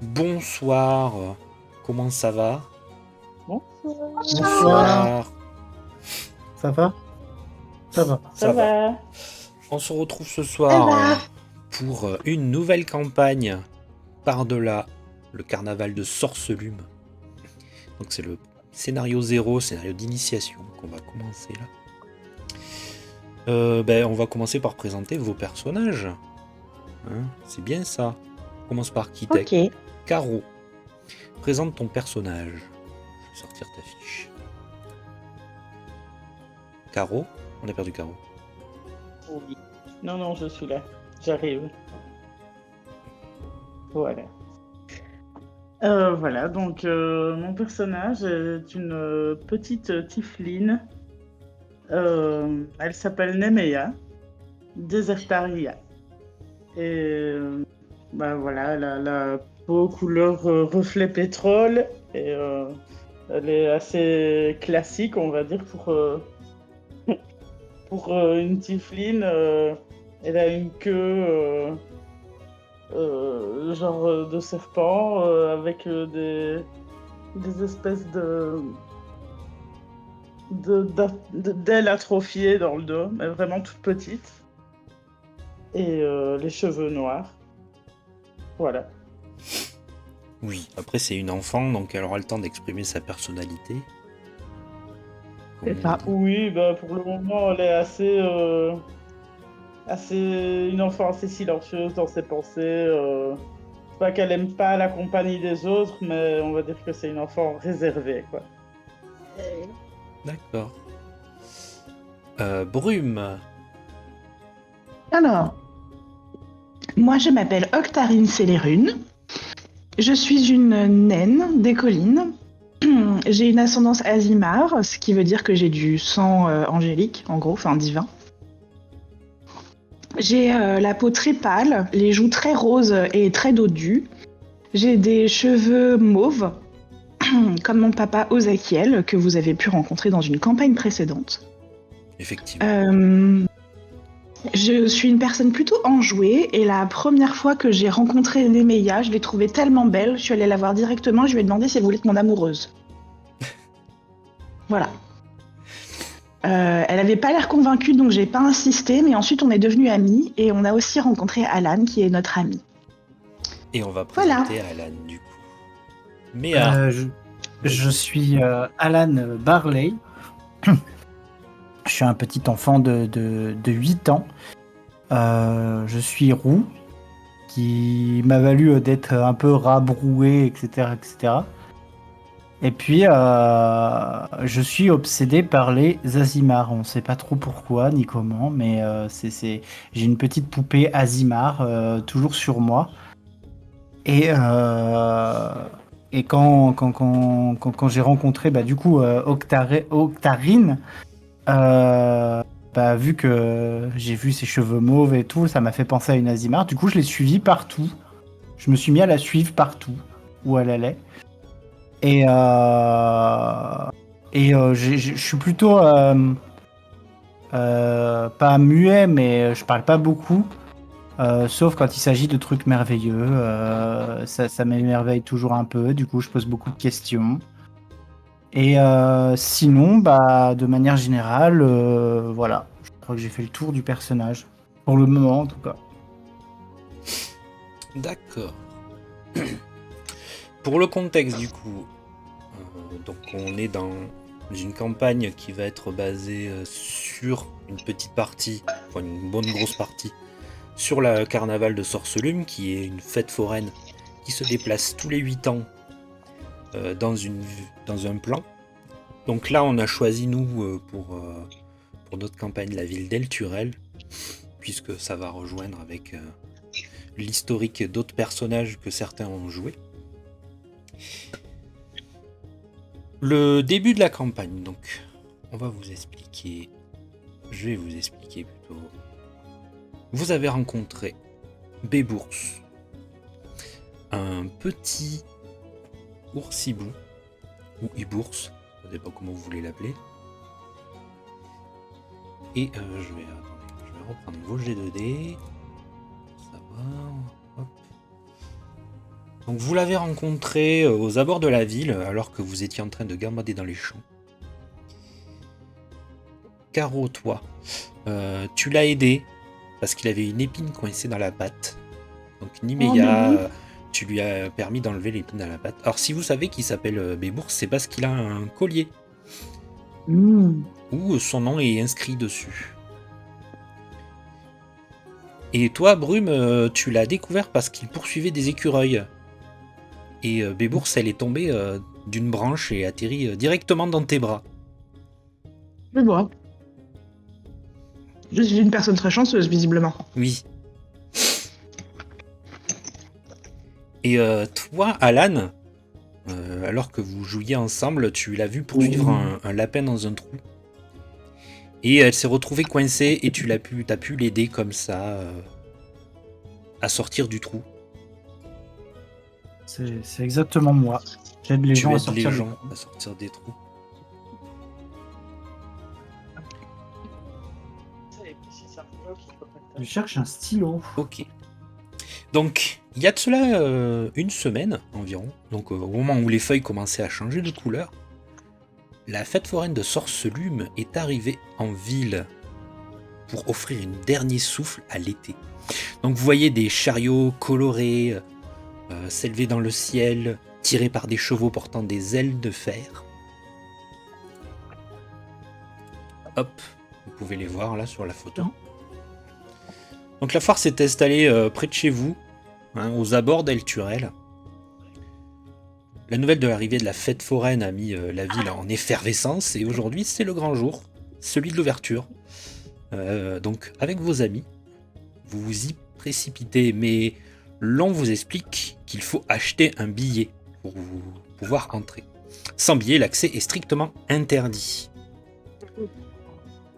Bonsoir, comment ça va? Bonsoir, Bonsoir, Bonsoir, ça va? Ça va. ça ça va. va? On se retrouve ce Ça soir va. pour une nouvelle campagne par-delà le carnaval de Sorcelume. Donc c'est le scénario 0, scénario d'initiation qu'on va commencer là. On va commencer par présenter vos personnages. Hein, c'est bien ça. On commence par qui? Ok. Caro. Présente ton personnage. Je vais sortir ta fiche. Caro? On a perdu Caro. Oui. Non, je suis là. J'arrive. Voilà. Voilà, donc mon personnage est une petite tiefling. Elle s'appelle Nemea, Desertaria. Et voilà, elle a la peau couleur reflet pétrole. Et elle est assez classique, on va dire, pour une tiefling. Elle a une queue genre de serpent avec des espèces d'ailes atrophiées dans le dos, mais vraiment toutes petites. Et les cheveux noirs. Voilà. Oui, après c'est une enfant, donc elle aura le temps d'exprimer sa personnalité. Comme C'est on ça. dit. Oui, pour le moment, elle est une enfant assez silencieuse dans ses pensées. C'est pas qu'elle aime pas la compagnie des autres, mais on va dire que c'est une enfant réservée, quoi. D'accord. Brume. Alors, moi je m'appelle Octarine Célérune. Je suis une naine des collines. J'ai une ascendance Azimar, ce qui veut dire que j'ai du sang angélique, en gros, enfin divin. J'ai la peau très pâle, les joues très roses et très dodues. J'ai des cheveux mauves, comme mon papa Ozakiel, que vous avez pu rencontrer dans une campagne précédente. Effectivement. Je suis une personne plutôt enjouée et la première fois que j'ai rencontré Nemeia, je l'ai trouvée tellement belle, je suis allée la voir directement, je lui ai demandé si elle voulait être mon amoureuse. Voilà. Elle avait pas l'air convaincue, donc j'ai pas insisté, mais ensuite on est devenus amis et on a aussi rencontré Alan, qui est notre ami. Et on va Voilà. présenter Alan du coup. Méa. Je suis Alan Barley. Je suis un petit enfant de 8 ans. Je suis roux, qui m'a valu d'être un peu rabroué, etc., etc. Et puis, je suis obsédé par les Azimars. On ne sait pas trop pourquoi ni comment, mais j'ai une petite poupée Azimar toujours sur moi. Et, quand j'ai rencontré du coup Octarine, vu que j'ai vu ses cheveux mauves et tout, ça m'a fait penser à une Azimar. Du coup, je l'ai suivie partout. Je me suis mis à la suivre partout où elle allait. Et, je suis plutôt pas muet, mais je parle pas beaucoup. Sauf quand il s'agit de trucs merveilleux, ça m'émerveille toujours un peu, du coup je pose beaucoup de questions. Et sinon, de manière générale, voilà, je crois que j'ai fait le tour du personnage, pour le moment en tout cas. D'accord. Pour le contexte du coup, donc on est dans une campagne qui va être basée sur une petite partie, enfin une bonne grosse partie, sur le carnaval de Sorcelume, qui est une fête foraine qui se déplace tous les 8 ans dans un plan. Donc là, on a choisi, nous, pour notre campagne, la ville d'El Turel, puisque ça va rejoindre avec l'historique d'autres personnages que certains ont joué. Le début de la campagne, donc, on va vous expliquer. Je vais vous expliquer plutôt. Vous avez rencontré Bébours, un petit oursibou, ou ibours, je ne sais pas comment vous voulez l'appeler. Et je vais reprendre vos G2D. Ça va. Hop. Donc vous l'avez rencontré aux abords de la ville alors que vous étiez en train de gambader dans les champs. Caro, toi, tu l'as aidé parce qu'il avait une épine coincée dans la patte. Donc Niméa, bébé. tu lui as permis d'enlever l'épine dans la patte. Alors si vous savez qu'il s'appelle Bébours, c'est parce qu'il a un collier où son nom est inscrit dessus. Et toi, Brume, tu l'as découvert parce qu'il poursuivait des écureuils. Et Bébours, elle est tombée d'une branche et atterrit directement dans tes bras. Je vois. Je suis une personne très chanceuse, visiblement. Oui. Et toi, Alan, alors que vous jouiez ensemble, tu l'as vu poursuivre un lapin dans un trou. Et elle s'est retrouvée coincée et t'as pu l'aider comme ça à sortir du trou. C'est exactement moi. J'aide les Tu gens à aides sortir les du gens trou. à sortir des trous. Je cherche un stylo. Ok. Donc, il y a de cela une semaine environ, donc au moment où les feuilles commençaient à changer de couleur, la fête foraine de Sorcelume est arrivée en ville pour offrir un dernier souffle à l'été. Donc vous voyez des chariots colorés s'élever dans le ciel, tirés par des chevaux portant des ailes de fer. Hop, vous pouvez les voir là sur la photo. Donc la foire s'est installée près de chez vous, aux abords d'El Turel. La nouvelle de l'arrivée de la fête foraine a mis la ville en effervescence et aujourd'hui c'est le grand jour, celui de l'ouverture. Donc avec vos amis, vous vous y précipitez, mais l'on vous explique qu'il faut acheter un billet pour pouvoir entrer. Sans billet, l'accès est strictement interdit.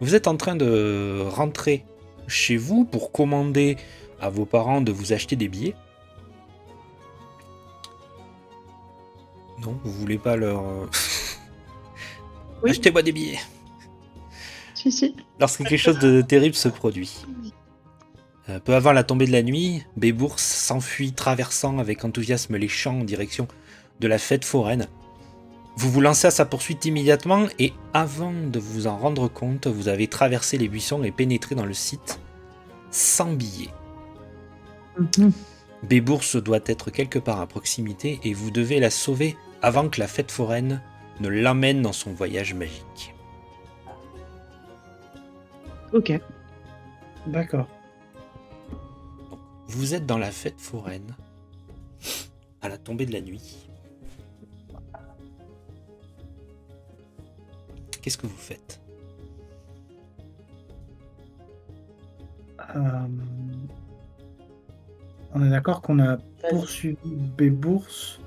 Vous êtes en train de rentrer chez vous pour commander à vos parents de vous acheter des billets. Non, vous voulez pas leur... Oui. Achetez-moi des billets. Si. Lorsque quelque chose de terrible se produit. Peu avant la tombée de la nuit, Bébours s'enfuit traversant avec enthousiasme les champs en direction de la fête foraine. Vous vous lancez à sa poursuite immédiatement et avant de vous en rendre compte, vous avez traversé les buissons et pénétré dans le site sans billet. Bébours doit être quelque part à proximité et vous devez la sauver avant que la fête foraine ne l'emmène dans son voyage magique. Ok. D'accord. Vous êtes dans la fête foraine à la tombée de la nuit. Qu'est-ce que vous faites ? On est d'accord qu'on a poursuivi Bébours.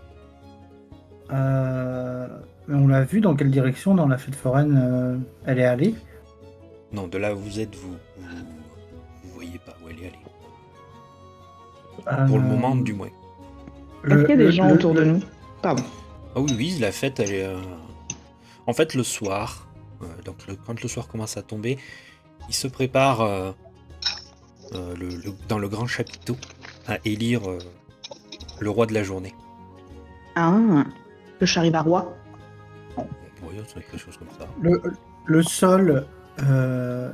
Mais on l'a vu dans quelle direction dans la fête foraine elle est allée. Non, de là où vous êtes, vous voyez pas où elle est allée. Pour le moment, du moins. Est-ce qu'il y a des gens autour de nous? Pardon. Ah oui, la fête, elle est... En fait, le soir, quand le soir commence à tomber, il se prépare dans le grand chapiteau à élire le roi de la journée. Ah, le charivarois. Oui, c'est quelque chose comme ça. Le sol,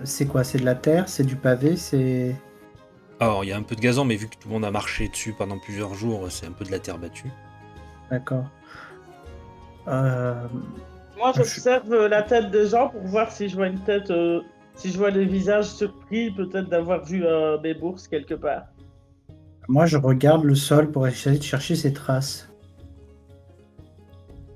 c'est quoi? C'est de la terre? C'est du pavé? C'est... Alors, il y a un peu de gazon, mais vu que tout le monde a marché dessus pendant plusieurs jours, c'est un peu de la terre battue. D'accord. Moi, j'observe la tête des gens pour voir si je vois une tête, si je vois des visages surpris, peut-être d'avoir vu Bébours quelque part. Moi, je regarde le sol pour essayer de chercher ses traces.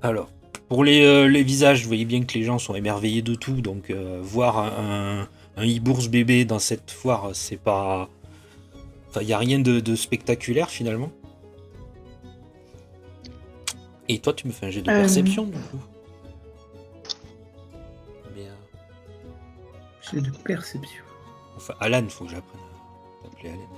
Alors, pour les visages, vous voyez bien que les gens sont émerveillés de tout, donc voir un hibours bébé dans cette foire, c'est pas... Enfin, il n'y a rien de spectaculaire, finalement. Et toi, tu me fais un jet de perception, du coup. Mais, J'ai de perception. enfin, Alan, faut que j'apprenne à t'appeler Alan.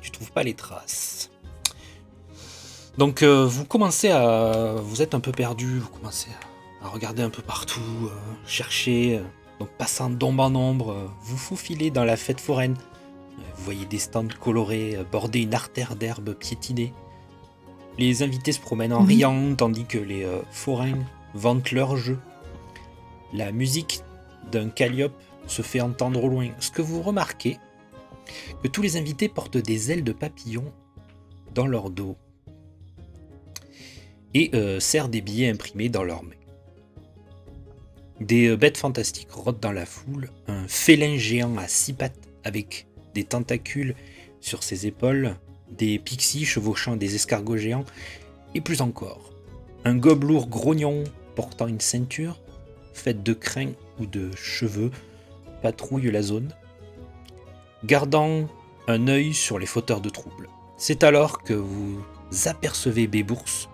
Tu trouves pas les traces. Donc vous commencez à... Vous êtes un peu perdu, vous commencez à regarder un peu partout, chercher. Donc passant d'ombre en ombre, vous faufilez dans la fête foraine. Vous voyez des stands colorés border une artère d'herbe piétinée. Les invités se promènent en riant tandis que les forains vantent leur jeu. La musique d'un calliope se fait entendre au loin. Ce que vous remarquez, que tous les invités portent des ailes de papillon dans leur dos et serrent des billets imprimés dans leurs mains. Des bêtes fantastiques rôdent dans la foule, un félin géant à 6 pattes avec des tentacules sur ses épaules, des pixies chevauchant des escargots géants, et plus encore. Un gobelour grognon portant une ceinture faite de crins ou de cheveux patrouille la zone, gardant un œil sur les fauteurs de troubles. C'est alors que vous apercevez Bébourse.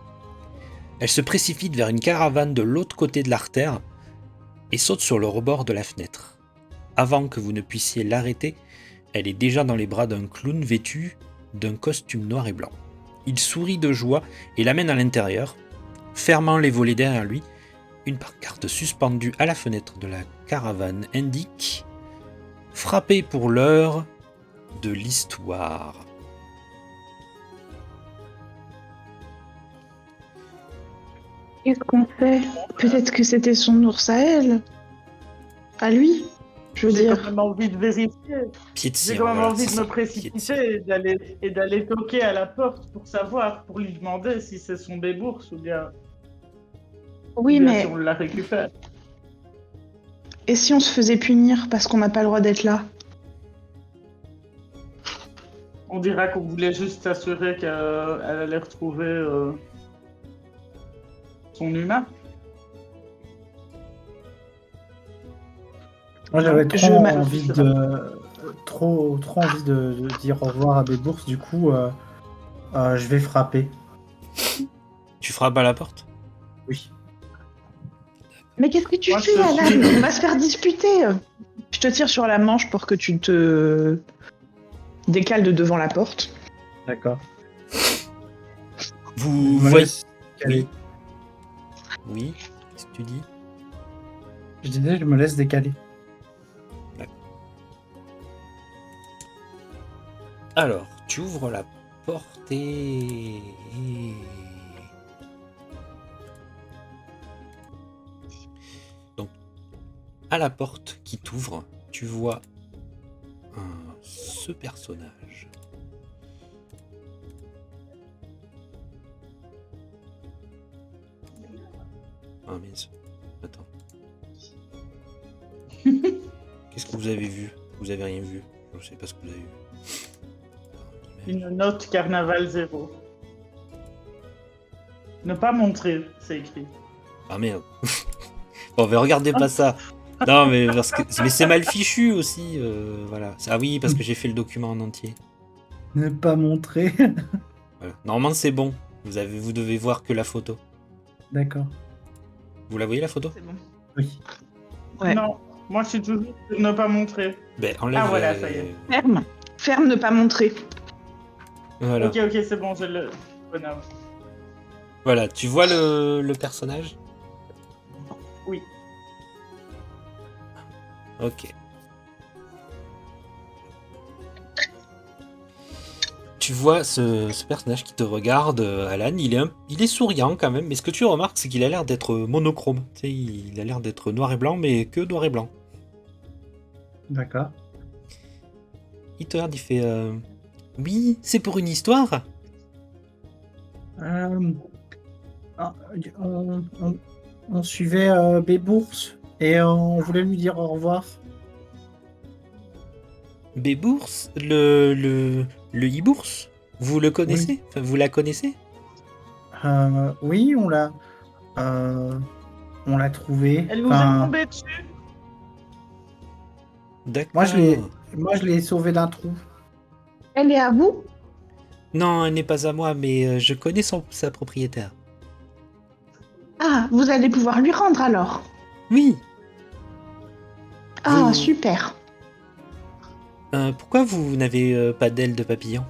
Elle se précipite vers une caravane de l'autre côté de l'artère et saute sur le rebord de la fenêtre. Avant que vous ne puissiez l'arrêter, elle est déjà dans les bras d'un clown vêtu d'un costume noir et blanc. Il sourit de joie et l'amène à l'intérieur, fermant les volets derrière lui. Une pancarte suspendue à la fenêtre de la caravane indique « Frappez pour l'heure de l'histoire ». Qu'est-ce qu'on fait? Peut-être que c'était son ours à elle. À lui, je veux J'ai dire. quand même envie de vérifier. Pied de J'ai cire, quand même voilà, envie c'est de me ça, pied de cire. précipiter et d'aller toquer à la porte pour savoir, pour lui demander si c'est son Bébourse ou bien, Oui, ou bien mais si on la récupère. et si on se faisait punir parce qu'on n'a pas le droit d'être là? On dira qu'on voulait juste s'assurer qu'elle allait retrouver son humain. Moi, j'avais Je trop m'appelle envie Fisher. trop envie de dire au revoir à Bébourse. Du coup, je vais frapper. Tu frappes à la porte? Oui. Mais qu'est-ce que tu Moi, fais, je Alan? suis- On va se faire disputer. Je te tire sur la manche pour que tu te décales de devant la porte. D'accord. Vous Je me voyez... laisse décaler. Oui, qu'est-ce que tu dis? Je disais, je me laisse décaler. Alors, tu ouvres la porte et... Donc, à la porte qui t'ouvre, tu vois ce personnage. Ah mince, attends. Qu'est-ce que vous avez vu? Vous avez rien vu? Je sais pas ce que vous avez vu. Une note Carnaval 0. Ne pas montrer, c'est écrit. Ah merde. Bon, mais regardez pas ça. Non, mais parce que mais c'est mal fichu aussi. Voilà. Ah oui, parce que j'ai fait le document en entier. Ne pas montrer. Voilà. Normalement, c'est bon. Vous devez voir que la photo. D'accord. Vous la voyez la photo? C'est bon. Oui. Ouais. Non, moi je suis toujours sur ne pas montrer. Ben enlève. Ah, voilà, ça y est. Ferme. Ferme, ne pas montrer. Voilà. Ok, c'est bon, je le. Bonhomme. Voilà. Tu vois le personnage? Oui. Ok. Tu vois ce personnage qui te regarde, Alan, il est souriant quand même, mais ce que tu remarques, c'est qu'il a l'air d'être monochrome. Tu sais, il a l'air d'être noir et blanc, mais que noir et blanc. D'accord. Il te regarde, il fait oui, c'est pour une histoire. Ah, on suivait Bébourse et on voulait lui dire au revoir. Bébourse, le e-bourse, vous le connaissez? Oui. Enfin, vous la connaissez? Oui, on l'a trouvé. Elle nous Enfin, est tombée dessus. D'accord. moi, je l'ai sauvé d'un trou. Elle est à vous? Non, elle n'est pas à moi, mais je connais sa propriétaire. Ah, vous allez pouvoir lui rendre alors. Oui. Ah, Vous- super. Pourquoi vous n'avez pas d'aile de papillon?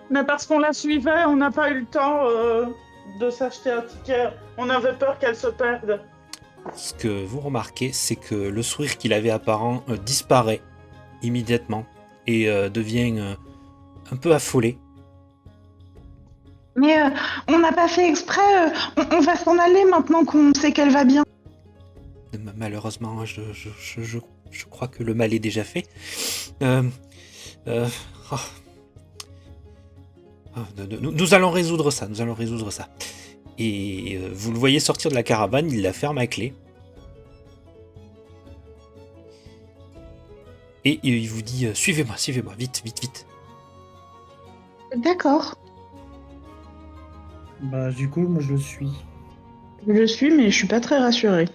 Mais parce qu'on la suivait, on n'a pas eu le temps. de s'acheter un ticket. On avait peur qu'elle se perde. Ce que vous remarquez, c'est que le sourire qu'il avait apparent disparaît immédiatement et devient un peu affolé. Mais on n'a pas fait exprès, on va s'en aller maintenant qu'on sait qu'elle va bien. Malheureusement, je crois que le mal est déjà fait. Euh, euh, oh. Nous allons résoudre ça, Et vous le voyez sortir de la caravane, il la ferme à clé. Et il vous dit suivez-moi, vite. D'accord. Bah, du coup, moi, je le suis. Je suis, mais je suis pas très rassurée.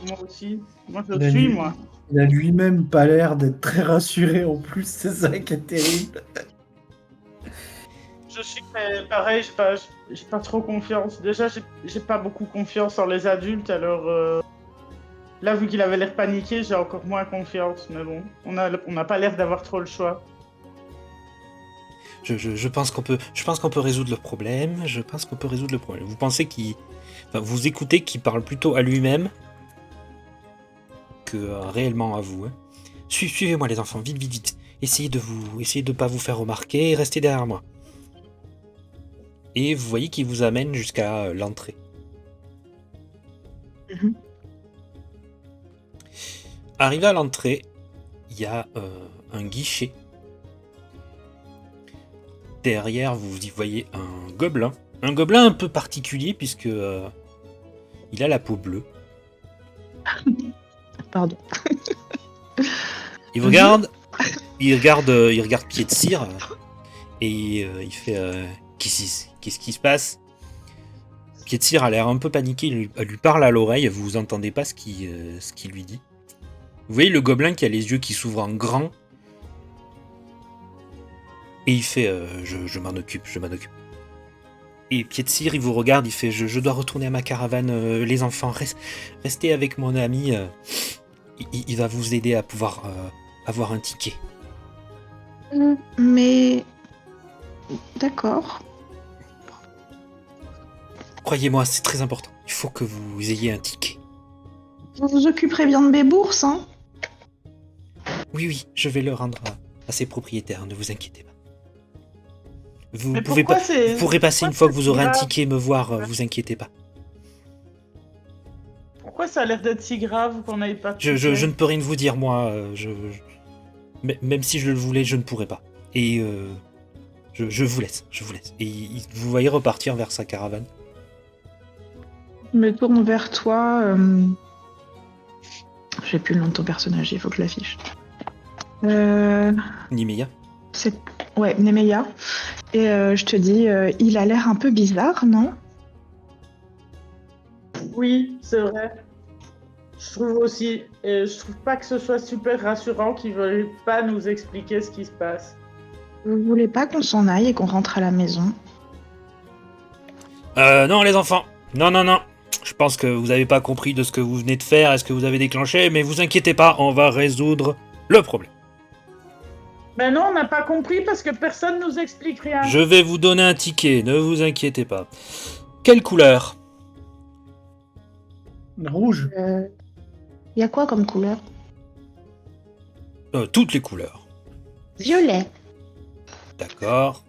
Moi aussi. Moi, je suis, moi. Il a lui-même pas l'air d'être très rassuré en plus, c'est ça qui est terrible. Je suis, mais pareil, j'ai pas trop confiance. Déjà, j'ai pas beaucoup confiance en les adultes, alors... Là, vu qu'il avait l'air paniqué, j'ai encore moins confiance, mais bon, on n'a pas l'air d'avoir trop le choix. Je pense qu'on peut résoudre le problème. Vous pensez vous écoutez qu'il parle plutôt à lui-même que réellement à vous. Hein. Suivez-moi les enfants, vite. Essayez de pas vous faire remarquer, restez derrière moi. Et vous voyez qu'il vous amène jusqu'à l'entrée. Mhm. Arrivé à l'entrée, il y a un guichet. Derrière, vous y voyez un gobelin. Un gobelin un peu particulier puisque il a la peau bleue. Pardon. Il regarde Pied de Cire et il fait qu'est-ce qui se passe? Pied de Cire a l'air un peu paniqué, il lui parle à l'oreille, vous entendez pas ce qu'il lui dit. Vous voyez le gobelin qui a les yeux qui s'ouvrent en grand. Et il fait je m'en occupe. Et Pied de Cire, il vous regarde, il fait je dois retourner à ma caravane, les enfants, restez avec mon ami, il va vous aider à pouvoir avoir un ticket. Mais... D'accord. Croyez-moi, c'est très important. Il faut que vous ayez un ticket. Vous vous occuperez bien de mes bourses, hein? Oui, je vais le rendre à ses propriétaires, ne vous inquiétez pas. Vous Mais pourrez passer une fois que vous aurez un ticket me voir, vous inquiétez pas. Pourquoi ça a l'air d'être si grave qu'on n'aille pas de Je ne peux rien vous dire, moi. Même si je le voulais, je ne pourrais pas. Et je vous laisse. Et vous voyez repartir vers sa caravane. Je me tourne vers toi. J'ai plus le nom de ton personnage, il faut que je l'affiche. Nimeya. Ouais, Nemeya. Et je te dis, il a l'air un peu bizarre, non? Oui, c'est vrai. Je trouve aussi. Et je trouve pas que ce soit super rassurant qu'ils veuillent pas nous expliquer ce qui se passe. Vous voulez pas qu'on s'en aille et qu'on rentre à la maison? Non, les enfants. Non. Je pense que vous n'avez pas compris de ce que vous venez de faire et ce que vous avez déclenché, mais vous inquiétez pas, on va résoudre le problème. Mais non, on n'a pas compris parce que personne nous explique rien. Je vais vous donner un ticket, ne vous inquiétez pas. Quelle couleur? Rouge. Y a quoi comme couleur? Toutes les couleurs. Violet. D'accord.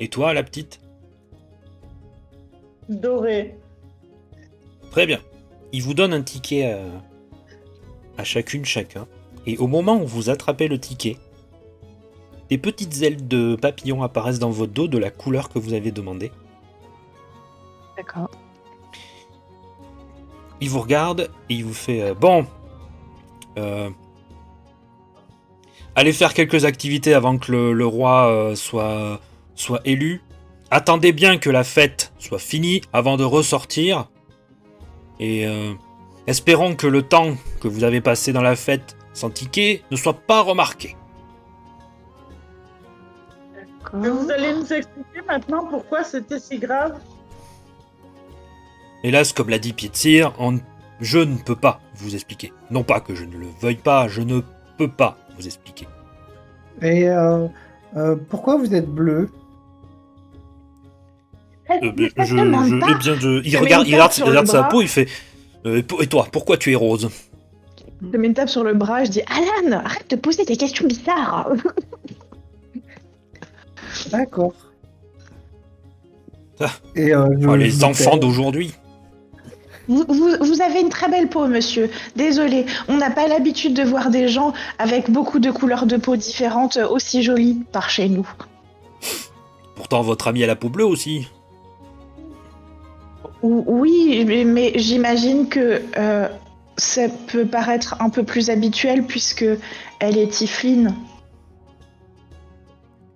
Et toi, la petite? Doré. Très bien. Il vous donne un ticket à chacun. Et au moment où vous attrapez le ticket, des petites ailes de papillon apparaissent dans votre dos de la couleur que vous avez demandé. D'accord. Il vous regarde et il vous fait bon. Allez faire quelques activités avant que le roi soit élu. Attendez bien que la fête soit finie avant de ressortir. Et espérons que le temps que vous avez passé dans la fête sans ticket ne soit pas remarqué. Mais vous allez nous expliquer maintenant pourquoi c'était si grave? Hélas, comme l'a dit Pied de Cire, je ne peux pas vous expliquer. Non pas que je ne le veuille pas, je ne peux pas vous expliquer. Et pourquoi vous êtes bleu? demande pas. Il mets une tape sur le regarde sa bras. peau, il fait et toi, pourquoi tu es rose? Je mets une tape sur le bras, je dis Alan, arrête de poser des questions bizarres. D'accord. Ah. Et Oh, les me enfants tais. d'aujourd'hui. Vous avez une très belle peau, monsieur. Désolé, on n'a pas l'habitude de voir des gens avec beaucoup de couleurs de peau différentes aussi jolies par chez nous. Pourtant, votre ami a la peau bleue aussi. Oui, mais j'imagine que ça peut paraître un peu plus habituel puisque elle est tiefline.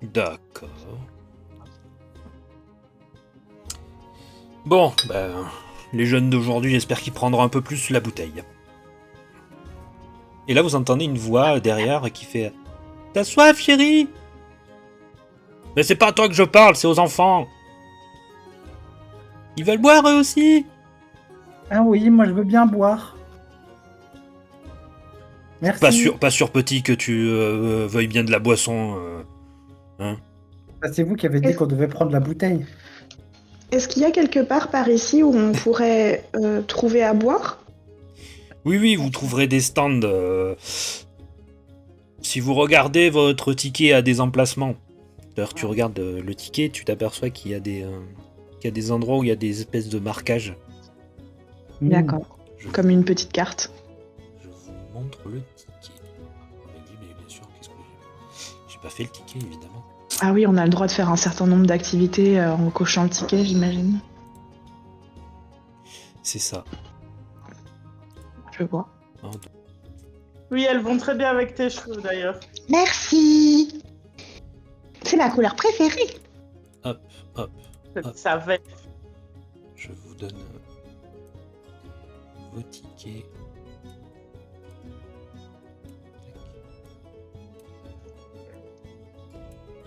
D'accord. Bon, ben, les jeunes d'aujourd'hui, j'espère qu'ils prendront un peu plus la bouteille. Et là, vous entendez une voix derrière qui fait « T'as soif, chérie ?» Mais c'est pas à toi que je parle, c'est aux enfants. Ils veulent boire eux aussi. Ah oui, moi je veux bien boire. Merci. Pas sûr petit que tu veuilles bien de la boisson. Hein. Ah, c'est vous qui avez dit qu'on devait prendre la bouteille. Est-ce qu'il y a quelque part par ici où on pourrait trouver à boire? Oui, vous trouverez des stands. Si vous regardez votre ticket à des emplacements. D'ailleurs, tu regardes le ticket, tu t'aperçois qu'il y a des endroits où il y a des espèces de marquages. D'accord, Je, comme une petite carte. je vous montre le ticket. On m'a dit, mais bien sûr, qu'est-ce que j'ai pas fait le ticket, évidemment. Ah oui, on a le droit de faire un certain nombre d'activités en cochant le ticket, j'imagine. C'est ça. Je vois. Un, deux. Oui, elles vont très bien avec tes cheveux d'ailleurs. Merci. C'est ma couleur préférée. Hop. Ça va. Je vous donne vos tickets.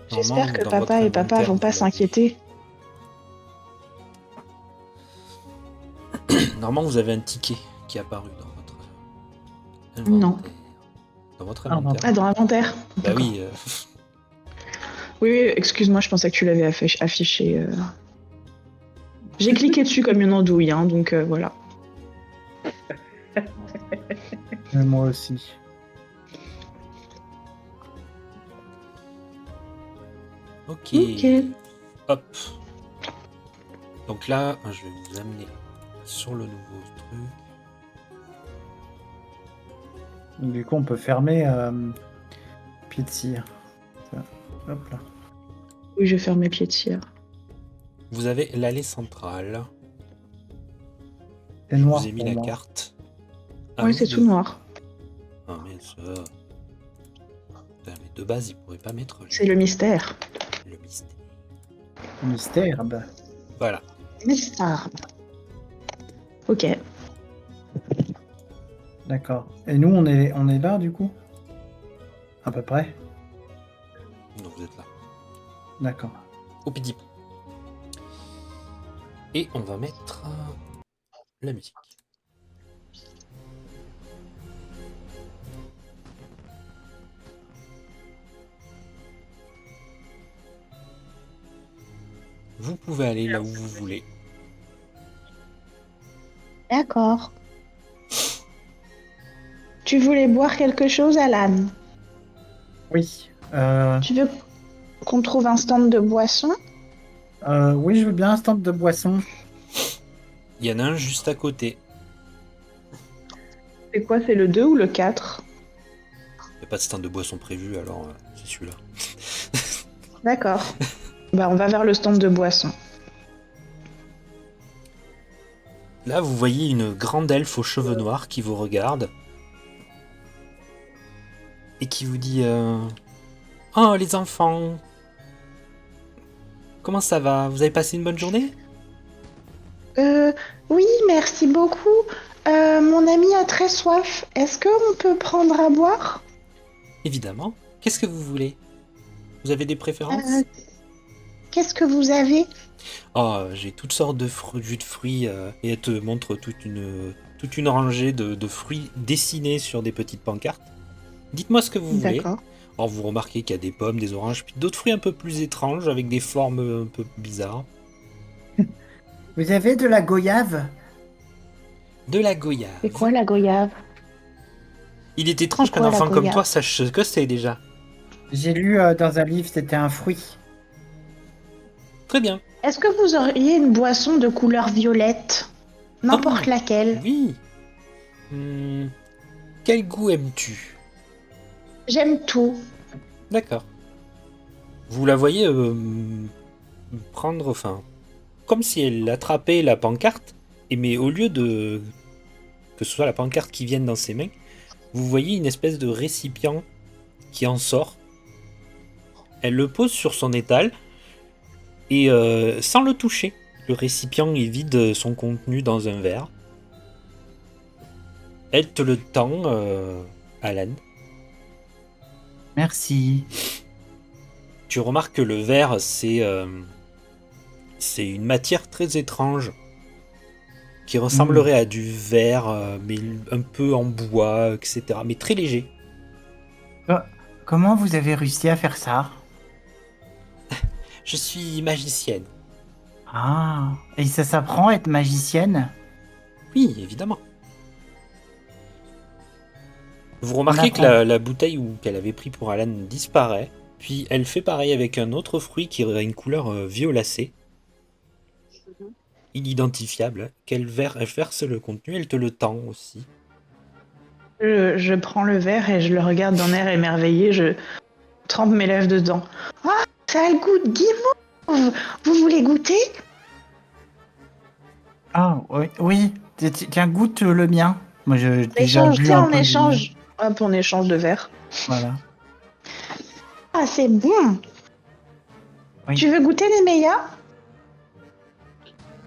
J'espère Normalement, que dans papa votre et papa inventaire, vont pas vous s'inquiéter. Normalement, vous avez un ticket qui est apparu dans votre Non. inventaire. Dans votre inventaire. Ah, dans l'inventaire. Bah D'accord. oui. Oui, excuse-moi, je pensais que tu l'avais affiché. J'ai cliqué dessus comme une andouille, hein, donc voilà. Moi aussi. Ok. Ok. Hop. Donc là, je vais vous amener sur le nouveau truc. Du coup, on peut fermer pied de cire. Ça. Hop là. Oui, je vais faire mes pieds de cire. Vous avez l'allée centrale. C'est Je noir vous ai mis pour la moi. carte. Oui, c'est tout noir. Ah mais ça... Putain, mais de base, ils pourraient pas mettre C'est le mystère. le mystère. Mystère, bah. Voilà. Mystère. Ok. D'accord. Et nous, on est là, du coup? À peu près? Donc vous êtes là. D'accord. Au pidi. Et on va mettre la musique. Vous pouvez aller là où vous voulez. D'accord. Tu voulais boire quelque chose, Alan? Oui. Tu veux qu'on trouve un stand de boisson? Oui, je veux bien un stand de boisson. Il y en a un juste à côté. C'est quoi, c'est le 2 ou le 4? Il n'y a pas de stand de boisson prévu, alors c'est celui-là. D'accord. Bah, on va vers le stand de boisson. Là, vous voyez une grande elfe aux cheveux noirs qui vous regarde. Et qui vous dit Oh, les enfants! Comment ça va? Vous avez passé une bonne journée? Oui, merci beaucoup. Mon ami a très soif. Est-ce qu'on peut prendre à boire? Évidemment. Qu'est-ce que vous voulez? Vous avez des préférences? Qu'est-ce que vous avez? Oh, j'ai toutes sortes de jus de fruits et elle te montre toute une rangée de fruits dessinés sur des petites pancartes. Dites-moi ce que vous voulez. D'accord. Alors vous remarquez qu'il y a des pommes, des oranges, puis d'autres fruits un peu plus étranges avec des formes un peu bizarres. Vous avez de la goyave? De la goyave. C'est quoi la goyave? Il est étrange C'est qu'un quoi, la enfant comme goyave toi sache ce que c'est déjà. J'ai lu dans un livre, c'était un fruit. Très bien. Est-ce que vous auriez une boisson de couleur violette? N'importe Oh. laquelle. Oui. Quel goût aimes-tu? J'aime tout. D'accord. Vous la voyez prendre, enfin, comme si elle attrapait la pancarte, mais au lieu de que ce soit la pancarte qui vienne dans ses mains, vous voyez une espèce de récipient qui en sort. Elle le pose sur son étal et sans le toucher, le récipient il vide son contenu dans un verre. Elle te le tend, Alan. Merci. Tu remarques que le verre, c'est une matière très étrange qui ressemblerait à du verre, mais un peu en bois, etc. Mais très léger. Comment vous avez réussi à faire ça? Je suis magicienne. Ah, et ça s'apprend à être magicienne? Oui, évidemment. Vous remarquez que apprend. la bouteille qu'elle avait pris pour Alan disparaît, puis elle fait pareil avec un autre fruit qui aurait une couleur violacée. Inidentifiable. Elle verse le contenu, elle te le tend aussi. Je prends le verre et je le regarde d'un air émerveillé. Je trempe mes lèvres dedans. Ah, ça a le goût de guimauve. Vous voulez goûter? Ah, oui, oui. Tiens, goûte le mien. Moi, j'ai déjà Échange, bu tiens, un en peu. échange. Hop, on échange de verre. Voilà. Ah, c'est bon. Oui. Tu veux goûter les meilleurs?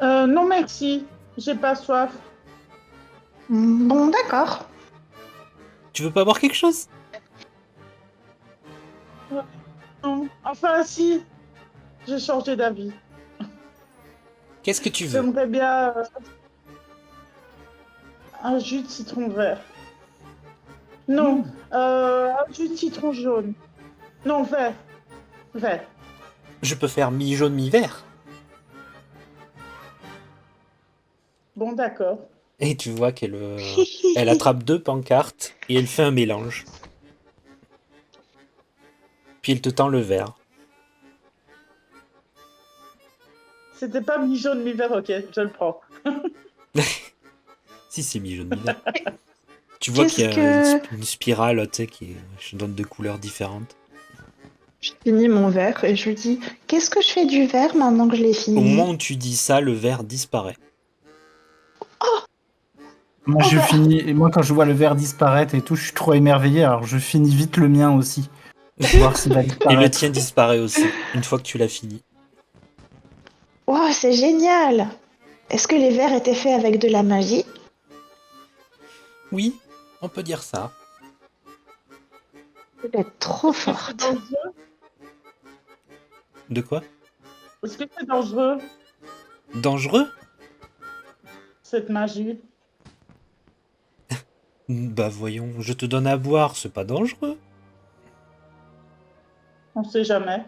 Non, merci. J'ai pas soif. Bon, d'accord. Tu veux pas boire quelque chose? Non. Enfin, si. J'ai changé d'avis. Qu'est-ce que tu veux? J'aimerais bien un jus de citron vert. Non, un jus de citron jaune. Non, vert. Vert. Je peux faire mi-jaune, mi-vert. Bon, d'accord. Et tu vois qu'elle elle attrape 2 pancartes et elle fait un mélange. Puis elle te tend le verre. C'était pas mi-jaune, mi-vert, ok, je le prends. Si, c'est mi-jaune, mi-vert. Tu vois qu'il y a une spirale, tu sais, qui donne 2 couleurs différentes. Je finis mon verre et je lui dis, qu'est-ce que je fais du verre maintenant que je l'ai Au fini? moment où tu dis ça, le verre disparaît. Moi, Oh, bah. moi, quand je vois le verre disparaître et tout, je suis trop émerveillé, alors je finis vite le mien aussi. Pour voir s'il va Et le disparaître. tien disparaît aussi, une fois que tu l'as fini. Oh, c'est génial! Est-ce que les verres étaient faits avec de la magie? Oui, on peut dire ça. Vous êtes trop Est-ce que c'est forte. dangereux? De quoi? Est-ce que c'est dangereux, Dangereux? cette magie? Bah voyons, je te donne à boire, c'est pas dangereux. On sait jamais.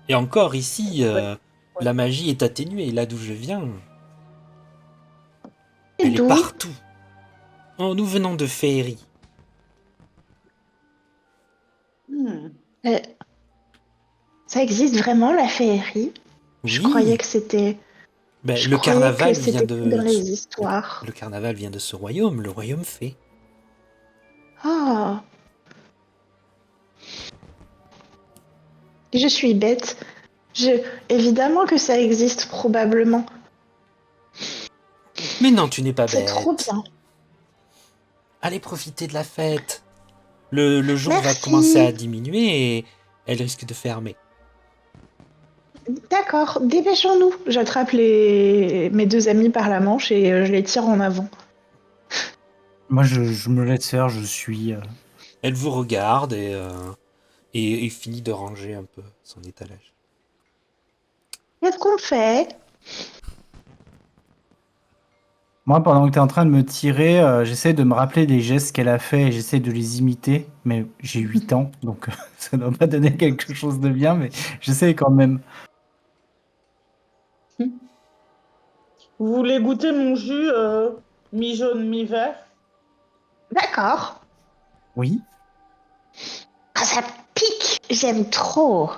Et encore ici, la magie est atténuée, là d'où je viens. Et Elle est d'où? partout. Oh, nous venons de Féerie. Hmm. Euh, Ça existe vraiment, la féerie? Je Oui. croyais que c'était... Ben, Je le croyais carnaval que vient c'était de. que dans les histoires. Le carnaval vient de ce royaume, le royaume fée. Ah. Je suis bête. Évidemment que ça existe, probablement. Mais non, tu n'es pas C'est bête. trop bien. Allez profiter de la fête. Le jour va Merci. commencer à diminuer et elle risque de fermer. D'accord, dépêchons-nous. J'attrape mes deux amis par la manche et je les tire en avant. Moi, je me laisse faire, je suis. Elle vous regarde et finit de ranger un peu son étalage. Qu'est-ce qu'on fait? Moi, pendant que tu es en train de me tirer, j'essaie de me rappeler des gestes qu'elle a fait et j'essaie de les imiter. Mais j'ai 8 ans, donc ça ne doit pas donner quelque chose de bien, mais j'essaie quand même. Vous voulez goûter mon jus mi-jaune, mi-vert? D'accord. Oui. Ah, ça pique, j'aime trop.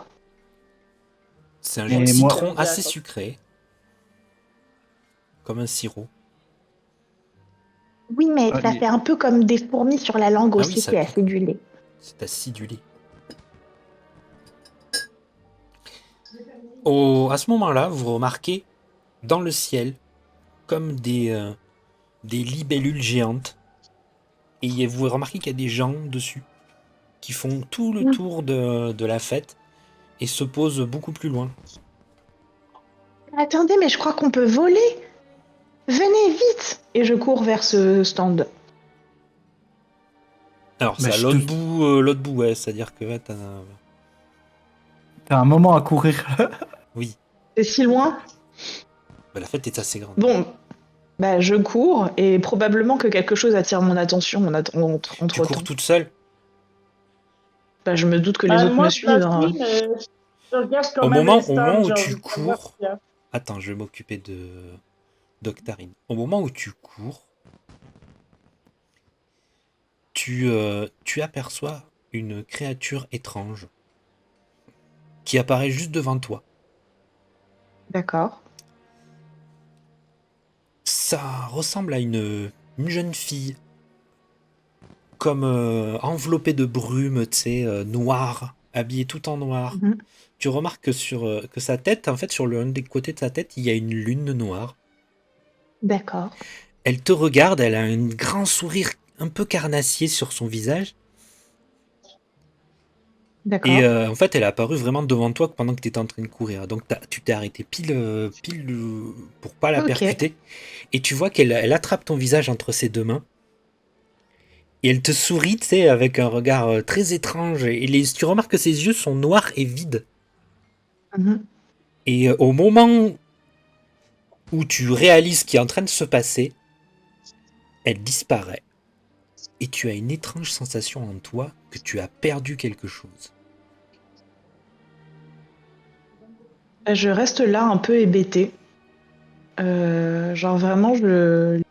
C'est un jus de Mais moi, citron J'aime bien assez quand- sucré, comme un sirop. Oui, mais ça les- fait un peu comme des fourmis sur la langue Ah oui, aussi, ça c'est pique. acidulé. C'est acidulé. À ce moment-là, vous remarquez dans le ciel comme des libellules géantes. Et vous remarquez qu'il y a des gens dessus qui font tout le Mm. tour de la fête et se posent beaucoup plus loin. Attendez, mais je crois qu'on peut voler. Venez vite. Et je cours vers ce stand. Alors, bah, c'est à l'autre bout, ouais, c'est-à-dire que ouais, t'as un moment à courir. oui, C'est si loin. bah, la fête est assez grande. Bon, bah je cours et probablement que quelque chose attire mon attention Tu cours entre-temps. toute seule. Bah, je me doute que les Bah, autres me moi, je la suivent, hein. suis, mais je regarde quand Au même les moment, au stands. moment où J'ai tu envie de savoir ce cours, qu'il y a. attends, je vais m'occuper d'Octarine. Au moment où tu cours, tu aperçois une créature étrange qui apparaît juste devant toi. D'accord. Ça ressemble à une jeune fille, comme enveloppée de brume, tu sais, noire, habillée tout en noir. Mhm. Tu remarques que sa tête, en fait, sur l'un des côtés de sa tête, il y a une lune noire. D'accord. Elle te regarde, elle a un grand sourire un peu carnassier sur son visage. Et D'accord. en fait, elle est apparue vraiment devant toi pendant que tu étais en train de courir. Donc tu t'es arrêté pile pour pas la Ok. percuter. Et tu vois qu'elle attrape ton visage entre ses deux mains. Et elle te sourit, tu sais, avec un regard très étrange. Et tu remarques que ses yeux sont noirs et vides. Mhm. Et au moment où tu réalises ce qui est en train de se passer, elle disparaît. Et tu as une étrange sensation en toi que tu as perdu quelque chose. Bah, je reste là un peu hébétée. Genre vraiment, je,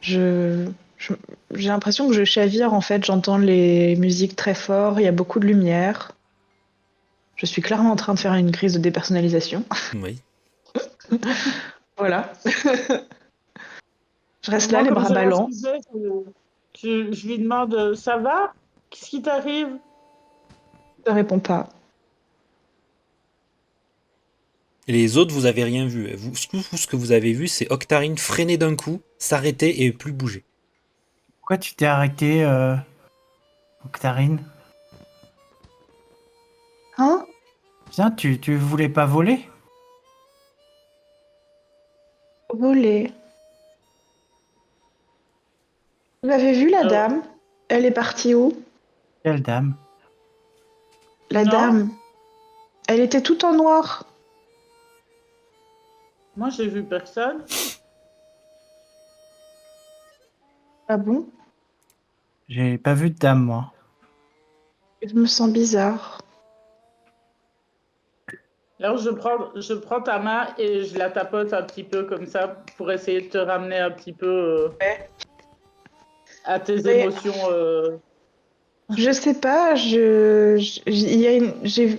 je- j'ai l'impression que je chavire en fait. J'entends les musiques très fort, il y a beaucoup de lumière. Je suis clairement en train de faire une crise de dépersonnalisation. Oui. Voilà. Je reste là, Moi, les comme bras j'ai la ballants. sujet, je lui demande ça va? Qu'est-ce qui t'arrive? Je ne réponds pas. Et les autres, vous avez rien vu. Ce que vous avez vu, c'est Octarine freiner d'un coup, s'arrêter et plus bouger. Pourquoi tu t'es arrêté, Octarine? Hein? Viens, tu voulais pas voler? Voler. Vous avez vu la Euh, dame? Elle est partie où? Quelle dame? La non, dame. Elle était toute en noir. moi, j'ai vu personne. Ah bon? J'ai pas vu de dame, moi. Je me sens bizarre. Alors, je prends ta main et je la tapote un petit peu comme ça pour essayer de te ramener un petit peu Ouais. à tes Mais émotions. je sais pas, il y a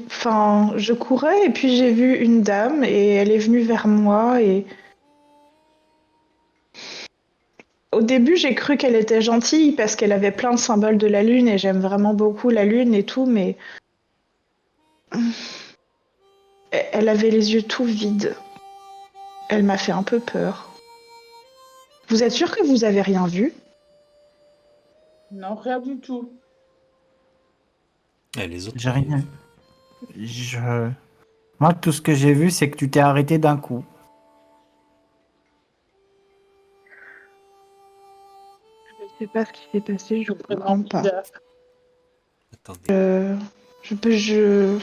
enfin, je courais et puis j'ai vu une dame et elle est venue vers moi et au début j'ai cru qu'elle était gentille parce qu'elle avait plein de symboles de la lune et j'aime vraiment beaucoup la lune et tout, mais elle avait les yeux tout vides. Elle m'a fait un peu peur. Vous êtes sûr que vous avez rien vu? Non, rien du tout. Eh, les autres, J'ai t'as rien rien. vu. Je... Moi, tout ce que j'ai vu, c'est que tu t'es arrêté d'un coup. Je sais pas ce qui s'est passé, je C'est vraiment comprends pas. bizarre. Attendez. Je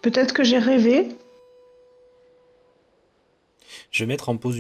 peut-être que j'ai rêvé. Je vais mettre en pause